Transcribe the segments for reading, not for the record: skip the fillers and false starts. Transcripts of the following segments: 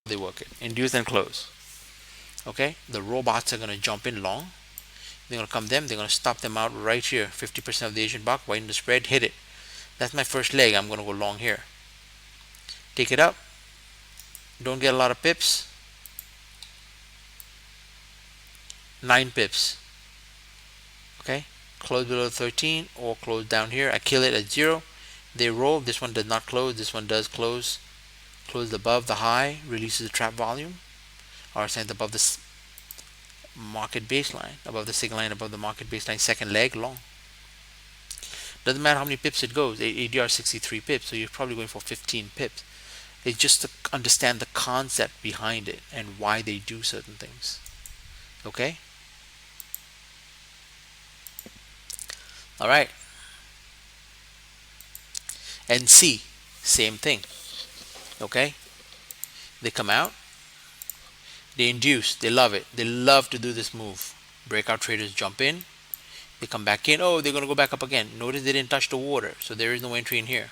they work it. Induce and close. Okay, the robots are going to jump in long. They're going to come them. They're going to stop them out right here. 50% of the Asian buck, widen the spread, hit it. That's my first leg. I'm going to go long here. Take it up. Don't get a lot of pips. 9 pips. Okay, close below 13 or close down here. I kill it at 0. They roll. This one does not close. This one does close. Closed above the high, releases the trap volume. RSI above the market baseline, above the signal line, above the market baseline, second leg long. Doesn't matter how many pips it goes. ADR 63 pips, so you're probably going for 15 pips. It's just to understand the concept behind it and why they do certain things. Okay? All right. And C, same thing. Okay? They come out. They induce. They love it. They love to do this move. Breakout traders jump in. They come back in. Oh, they're going to go back up again. Notice they didn't touch the water, so there is no entry in here.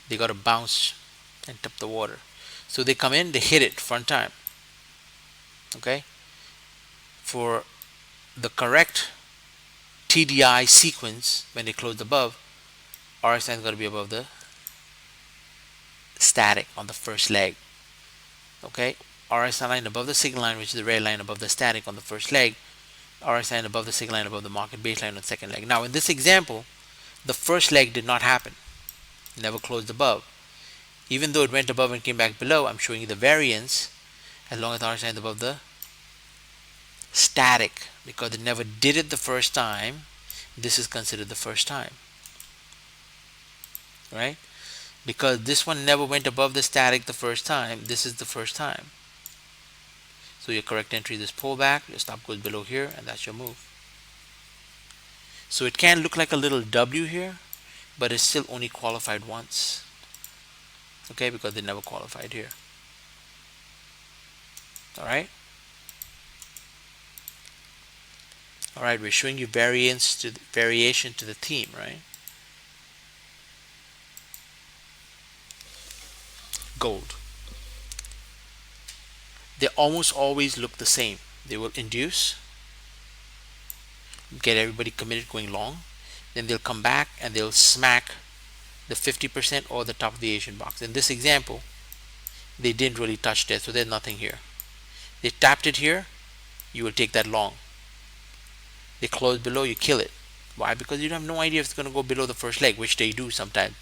They got to bounce and tap the water. So they come in, they hit it front time. Okay? For the correct TDI sequence, when they close above, RSI is going to be above the static on the first leg. Okay? RSI line above the signal line, which is the red line above the static on the first leg. RSI line above the signal line above the market baseline on the second leg. Now in this example, the first leg did not happen. Never closed above. Even though it went above and came back below, I'm showing you the variance as long as RSI is above the static, because it never did it the first time. This is considered the first time, right? Because this one never went above the static the first time, this is the first time. So your correct entry is this pullback, your stop goes below here, and that's your move. So it can look like a little W here, but it's still only qualified once. Okay, because they never qualified here. Alright? Alright, we're showing you variation to the theme, right? Gold. They almost always look the same. They will induce, get everybody committed going long, then they'll come back and they'll smack the 50% or the top of the Asian box. In this example, they didn't really touch that, so there's nothing here. They tapped it here, you will take that long. They close below, you kill it. Why? Because you have no idea if it's going to go below the first leg, which they do sometimes.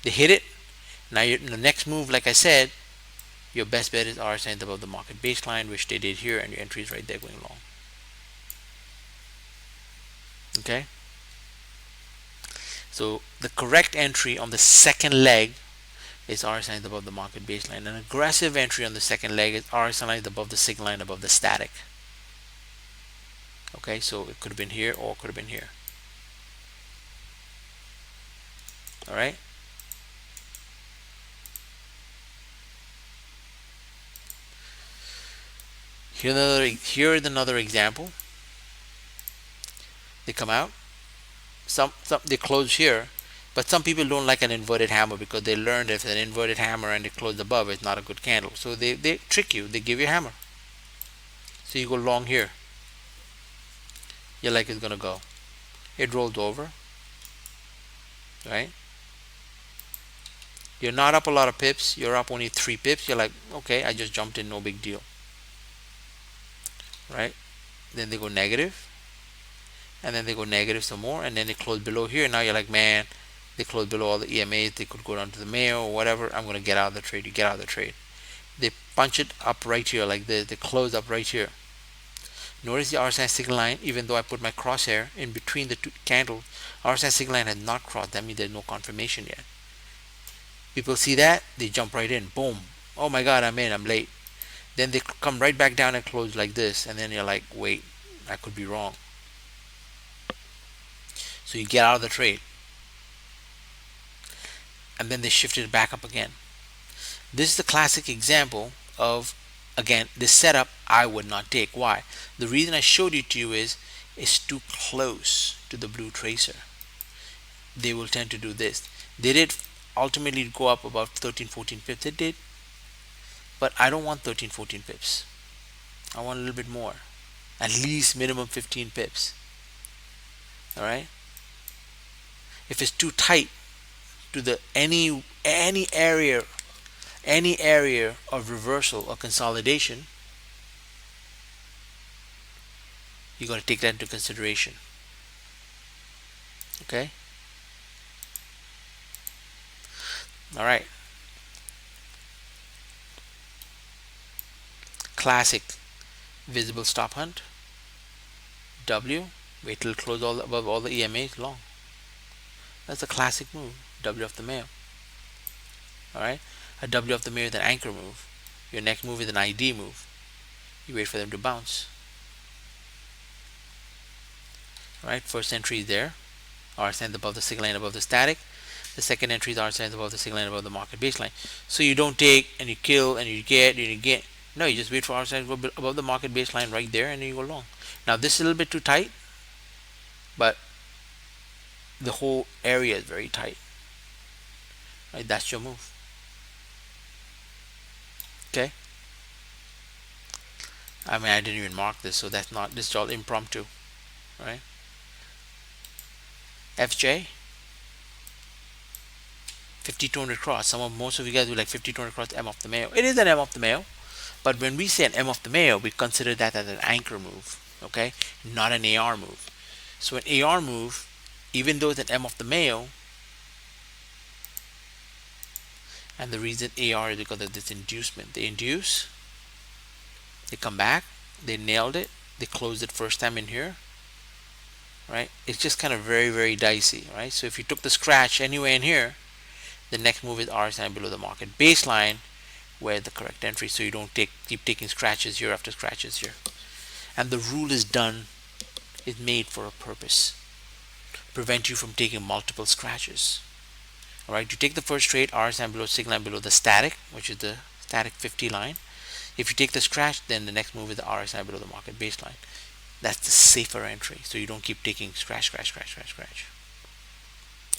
They hit it. Now in the next move, like I said, your best bet is RSI above the market baseline, which they did here, and your entry is right there going long. Okay? So the correct entry on the second leg is RSI above the market baseline. An aggressive entry on the second leg is RSI above the signal line, above the static. Okay, so it could have been here or it could have been here. All right. Here's another example. They come out. Some they close here, but some people don't like an inverted hammer because they learned if an inverted hammer and they close above, it's not a good candle. So they trick you. They give you a hammer. So you go long here. You're like it's gonna go. It rolled over. Right? You're not up a lot of pips. You're up only 3 pips. You're like, okay, I just jumped in, no big deal. Right? Then they go negative, and then they go negative some more, and then they close below here. Now you're like, man, they close below all the EMAs. They could go down to the Mayo or whatever. I'm gonna get out of the trade. You get out of the trade. They punch it up right here like this. They close up right here. Notice the RSI signal line, even though I put my crosshair in between the two candles, RSI signal line has not crossed. That means there's no confirmation yet. People see that, they jump right in. Boom. Oh my God, I'm in. I'm late. Then they come right back down and close like this, and then you're like, wait, I could be wrong. So you get out of the trade, and then they shifted it back up again. This is the classic example of, again, this setup I would not take. Why? The reason I showed it to you is it's too close to the blue tracer. They will tend to do this. They did ultimately go up about 13-14 pips. It did, but I don't want 13, 14 pips. I want a little bit more, at least minimum 15 pips. All right. If it's too tight to the any area of reversal or consolidation, you got to take that into consideration. Okay. All right. Classic visible stop hunt. W. Wait till it close all above all the EMAs long. That's a classic move. W off the Mayo. All right. A W off the Mayo is an anchor move. Your next move is an ID move. You wait for them to bounce. All right. First entry is there. RSI above the signal line above the static. The second entry is RSI above the signal line above the market baseline. So you don't take and you kill and you get and you get. No, you just wait for RSI above the market baseline right there and then you go long. Now this is a little bit too tight, but the whole area is very tight. Right, that's your move. Okay. I mean, I didn't even mark this, so that's not. This is all impromptu, right? FJ 5200 cross. Most of you guys will like 5200 cross M off the Mayo. It is an M off the Mayo, but when we say an M off the Mayo, we consider that as an anchor move, okay, not an AR move. So an AR move, even though it's an M off the Mayo, and the reason AR is because of this inducement. They induce, they come back, they nailed it, they closed it first time in here, right? It's just kind of very, very dicey, right? So if you took the scratch anywhere in here, the next move is RSI below the market baseline, where the correct entry, so you don't keep taking scratches here after scratches here. And the rule is made for a purpose. Prevent you from taking multiple scratches. Alright, you take the first trade, RSI below signal line below the static, which is the static 50 line. If you take the scratch, then the next move is the RSI below the market baseline. That's the safer entry, so you don't keep taking scratch.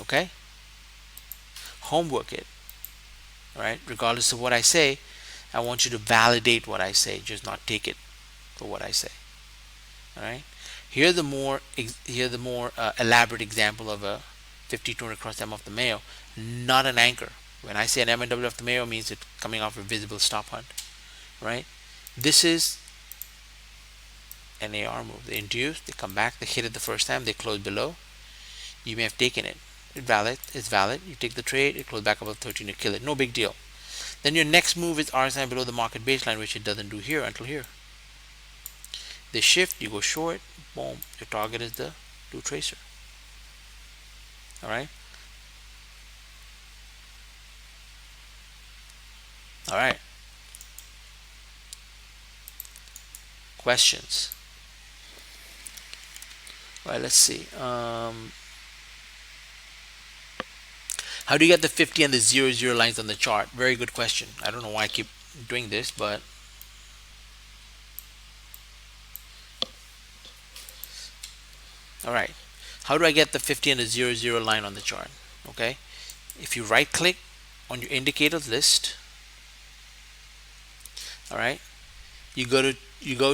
Okay? Homework it. Alright, regardless of what I say, I want you to validate what I say, just not take it for what I say. Alright? Here's the more elaborate example of a 5200 cross M off the Mayo, not an anchor. When I say an M and W off the Mayo, means it's coming off a visible stop hunt, right? This is an AR move. They induce, they come back, they hit it the first time, they close below. You may have taken it. It's valid. You take the trade, it closes back above 13, you kill it. No big deal. Then your next move is RSI below the market baseline, which it doesn't do here until here. They shift, you go short, boom. Your target is the blue tracer. Alright? Alright. Questions? Alright, let's see. How do you get the 50 and the 00 lines on the chart? Very good question. I don't know why I keep doing this, but alright. How do I get the 50 and the 00 line on the chart? Okay. If you right click on your indicators list, alright, you go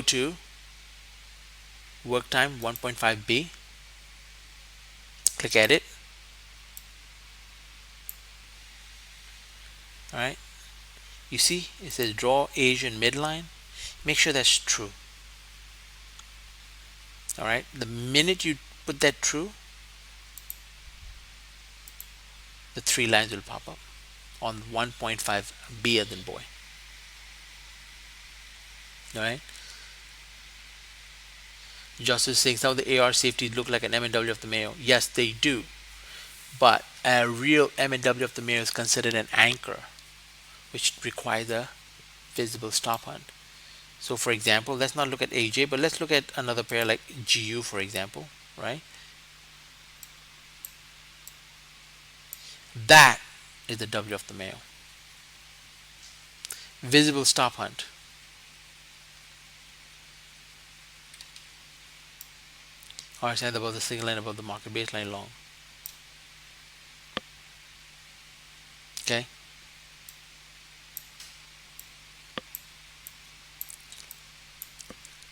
to work time 1.5b, click edit. Alright, you see it says draw Asian midline. Make sure that's true. Alright, the minute you put that true, the three lines will pop up on 1.5b as in boy. Alright, Justice saying some of the AR safeties look like an M&W of the Mayo. Yes, they do, but a real M&W of the Mayo is considered an anchor, which requires a visible stop hunt. So for example, let's not look at AJ, but let's look at another pair like GU, for example, right? That is the W of the Mayo. Visible stop hunt. RSI above the signal line above the market baseline long. Okay.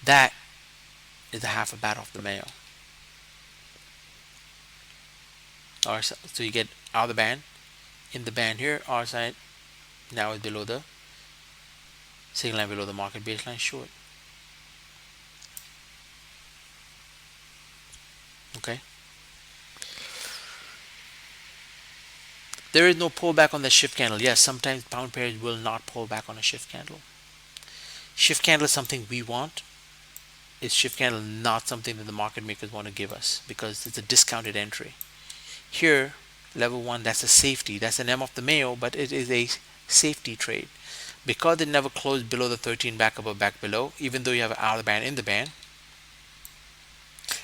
That is a half a bat off the male. Or so you get out of the band. In the band here, R side now is below the signal line, below the market baseline short. Okay. There is no pullback on the shift candle. Yes, sometimes pound pairs will not pull back on a shift candle. Shift candle is something we want. Is shift candle not something that the market makers want to give us because it's a discounted entry? Here, level 1, that's a safety. That's an M off the Mayo, but it is a safety trade. Because it never closed below the 13 back above, back below, even though you have an out of the band, in the band.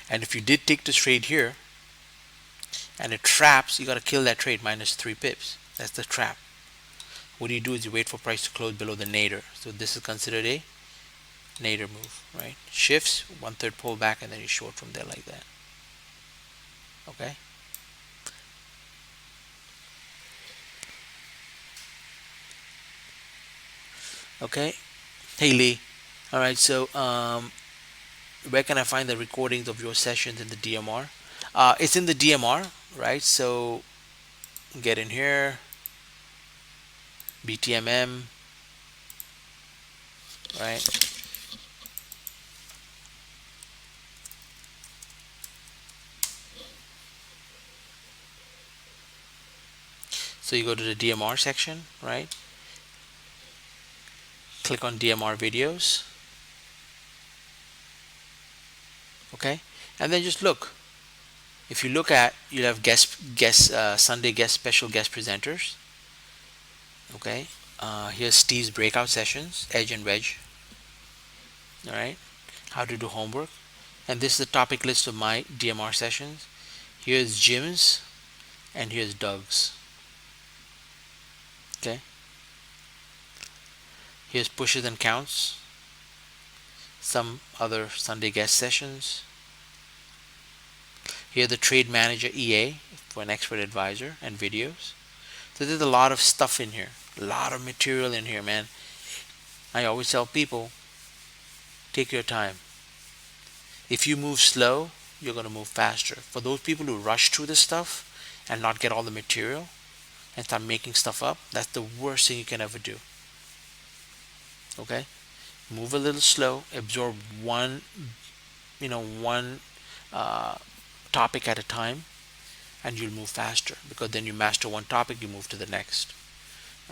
And if you did take this trade here, and it traps, you got to kill that trade minus 3 pips. That's the trap. What you do is you wait for price to close below the nadir. So this is considered a nadir move, right? Shifts, 1/3 pullback, and then you short from there like that. Okay. Okay. Hey Lee. All right. So where can I find the recordings of your sessions in the DMR? It's in the DMR, right? So get in here, BTMM, right? So you go to the DMR section, right? Click on DMR videos, okay? And then just look. If you look at, you have Sunday special guest presenters, okay? Here's Steve's breakout sessions, edge and wedge, all right? How to do homework. And this is the topic list of my DMR sessions. Here's Jim's, and here's Doug's, okay? Here's pushes and counts, some other Sunday guest sessions. Here the Trade Manager EA for an expert advisor and videos. So there's a lot of stuff in here, a lot of material in here, man. I always tell people, take your time. If you move slow, you're going to move faster. For those people who rush through this stuff and not get all the material and start making stuff up, that's the worst thing you can ever do. Okay? Move a little slow, absorb one topic at a time, and you'll move faster, because then you master one topic, you move to the next.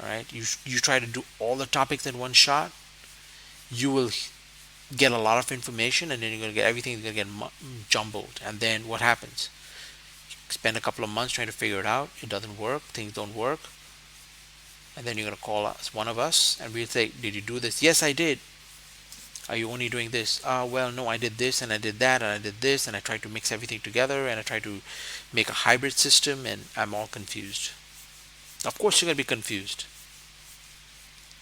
All right, you try to do all the topics in one shot, you will get a lot of information, and then you're going to get everything going to get jumbled. And then what happens? Spend a couple of months trying to figure it out. It doesn't work, things don't work, and then you're going to call us, one of us, and we'll say, did you do this? Yes, I did. Are you only doing this? Well, no, I did this and I did that and I did this, and I tried to mix everything together, and I tried to make a hybrid system, and I'm all confused. Of course you're going to be confused,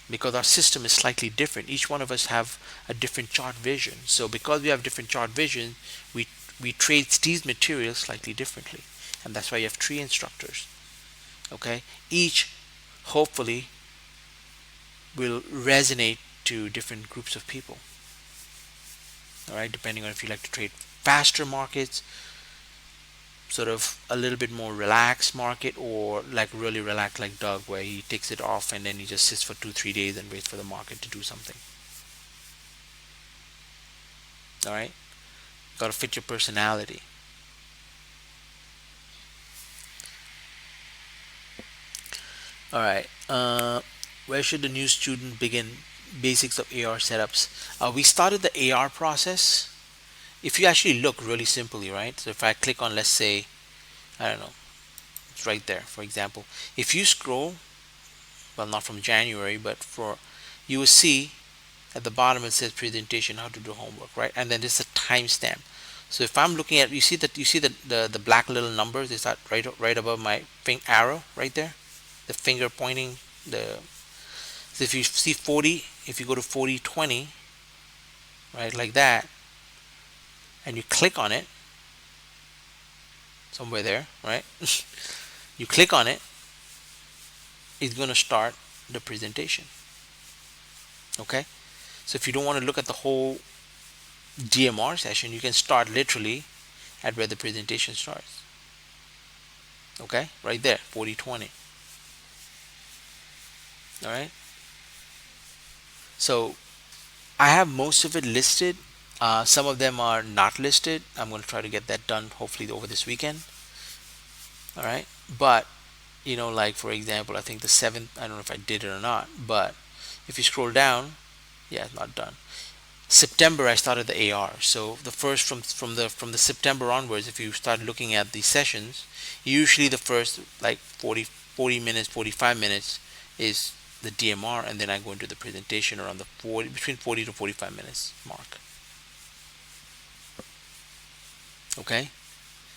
because our system is slightly different. Each one of us have a different chart vision. So because we have different chart vision, we trade these materials slightly differently. And that's why you have 3 instructors. Okay? Each hopefully will resonate to different groups of people. All right, depending on if you like to trade faster markets, sort of a little bit more relaxed market, or like really relaxed like Doug, where he takes it off and then he just sits for 2-3 days and waits for the market to do something. All right, got to fit your personality. All right, where should the new student begin? Basics of AR setups. We started the AR process. If you actually look really simply, right? So if I click on, let's say, I don't know, it's right there, for example. If you scroll, well, not from January, but you will see at the bottom it says presentation, how to do homework, right? And then there's a timestamp. So if I'm looking at, you see the black little numbers, is that right above my arrow right there, the finger pointing. So if you see 40, if you go to 4020, right, like that, and you click on it somewhere there, right? You click on it, it's going to start the presentation. Okay, so if you don't want to look at the whole DMR session, you can start literally at where the presentation starts. Okay, right there, 4020. All right. So I have most of it listed. Some of them are not listed. I'm going to try to get that done hopefully over this weekend. All right. But like for example, I think the 7th, I don't know if I did it or not, but if you scroll down, yeah, it's not done. September I started the AR. So the first from the September onwards, if you start looking at the sessions, usually the first like 40 minutes, 45 minutes is the DMR, and then I go into the presentation around the 40 between 40 to 45 minutes mark. Okay?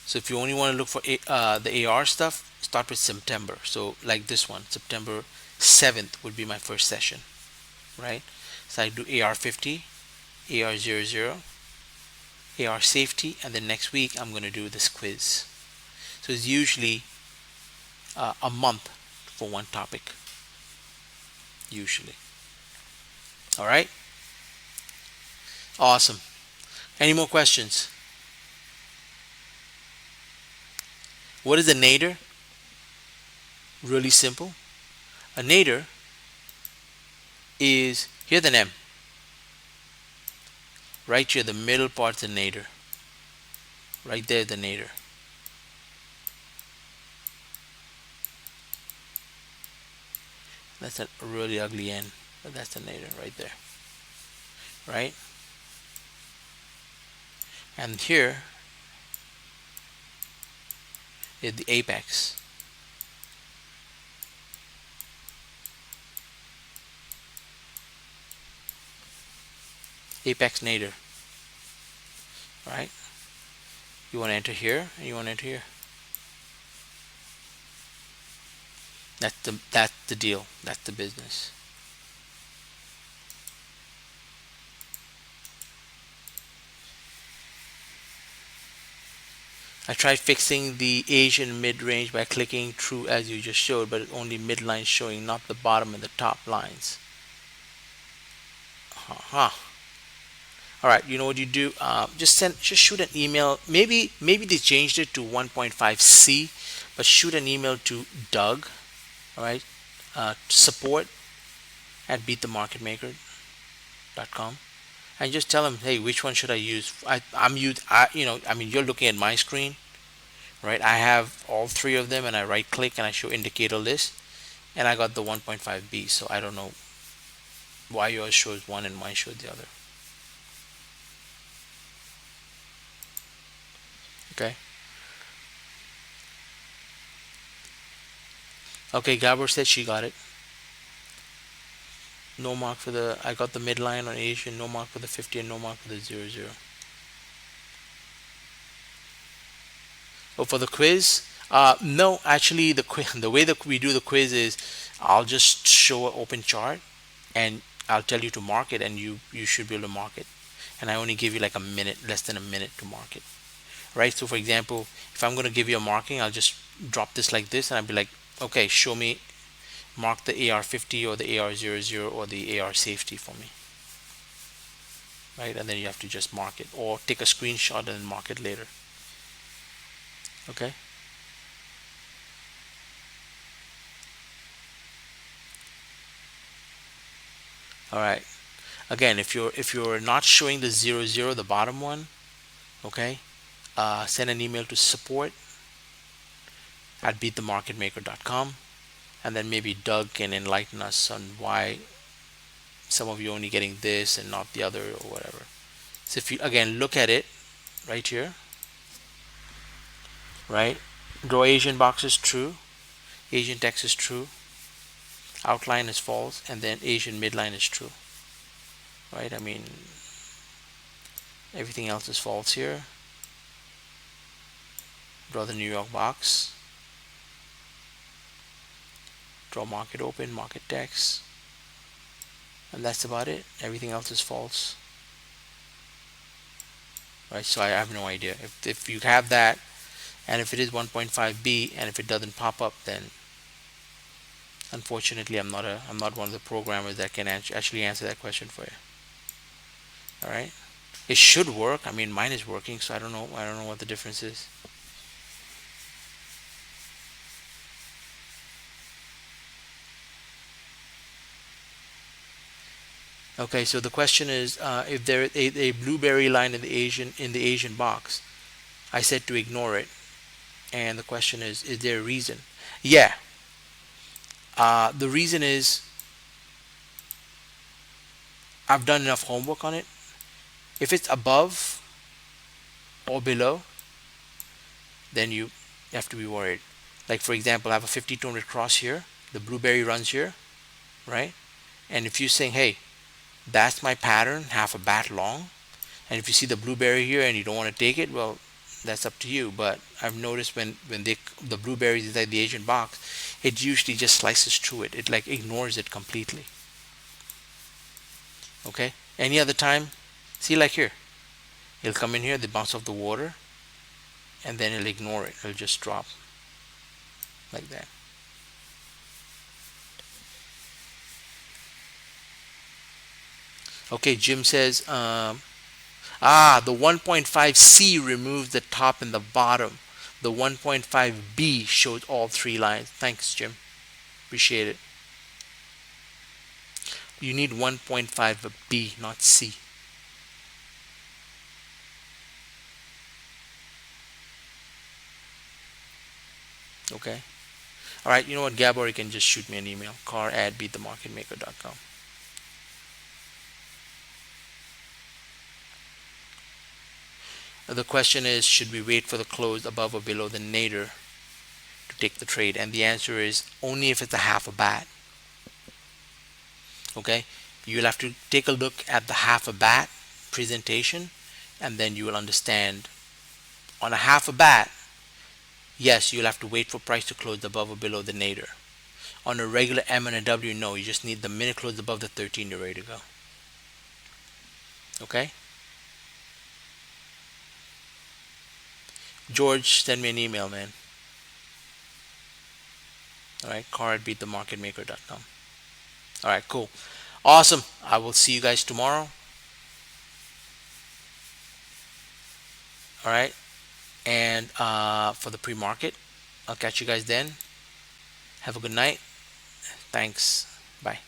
So if you only want to look for the AR stuff, start with September. So like this one, September 7th would be my first session, right? So I do AR50, AR00, AR safety, and then next week I'm going to do this quiz. So it's usually a month for one topic, usually. All right, awesome. Any more questions? What is a nadir? Really simple. A nadir is here the name. Right here, the middle part's the nadir. Right there, the nadir. That's a really ugly end, but that's the nadir right there. Right? And here is the apex. Apex nadir. Right? You want to enter here, and you want to enter here. That's the deal. That's the business. I tried fixing the Asian mid-range by clicking true as you just showed, but only midline showing, not the bottom and the top lines. All right, you know what you do? Just shoot an email. Maybe they changed it to 1.5C, but shoot an email to Doug. All right, support at beatthemarketmaker.com, and just tell him, hey, which one should I use? I mean, you're looking at my screen, right? I have all three of them, and I right click and I show indicator list, and I got the 1.5B. So I don't know why yours shows one and mine shows the other. Okay. Okay, Gabor said she got it. No mark for the. I got the midline on Asian. No mark for the 50 and no mark for the 00. Oh, for the quiz? No, actually, the way that we do the quiz is, I'll just show an open chart, and I'll tell you to mark it, and you should be able to mark it. And I only give you like a minute, less than a minute to mark it. Right? So, for example, if I'm going to give you a marking, I'll just drop this like this, and I'll be like, okay, show me, mark the AR50 or the AR00 or the AR safety for me. Right? And then you have to just mark it, or take a screenshot and then mark it later. Okay. All right. Again, if you're not showing the 00, the bottom one, okay, send an email to support at beatthemarketmaker.com, and then maybe Doug can enlighten us on why some of you only getting this and not the other or whatever. So if you again look at it right here, right, draw Asian box is true, Asian text is true, outline is false, and then Asian midline is true. Right? I mean, everything else is false here. Draw the New York box. Draw market open, market text. And that's about it. Everything else is false. Right? So I have no idea. If you have that, and if it is 1.5B, and if it doesn't pop up, then unfortunately I'm not one of the programmers that can actually answer that question for you. All right. It should work. I mean, mine is working, so I don't know what the difference is. Okay, so the question is, if there is a blueberry line in the Asian box, I said to ignore it, and the question is there a reason? Yeah, the reason is I've done enough homework on it. If it's above or below, then you have to be worried. Like for example, I have a 5200 cross here. The blueberry runs here, right? And if you're saying, hey, that's my pattern, half a bat long, and if you see the blueberry here and you don't want to take it, well, that's up to you. But I've noticed when the blueberries inside the Asian box, it usually just slices through it. It like ignores it completely. Okay. Any other time, see like here, it'll come in here, they bounce off the water, and then it'll ignore it. It'll just drop like that. Okay. Jim says, the 1.5C removes the top and the bottom. The 1.5B shows all three lines. Thanks, Jim. Appreciate it. You need 1.5B, not C. Okay. All right. You know what, Gabor? You can just shoot me an email. car@beatthemarketmaker.com. The question is, should we wait for the close above or below the nadir to take the trade? And the answer is only if it's a half a bat. Okay. You'll have to take a look at the half a bat presentation, and then you will understand. On a half a bat, yes, you'll have to wait for price to close above or below the nadir. On a regular M and a W, no, you just need the minute close above the 13, you're ready to go. Okay. George, send me an email, man. All right, car@beatthemarketmaker.com. All right, cool. Awesome. I will see you guys tomorrow. All right. And for the pre-market, I'll catch you guys then. Have a good night. Thanks. Bye.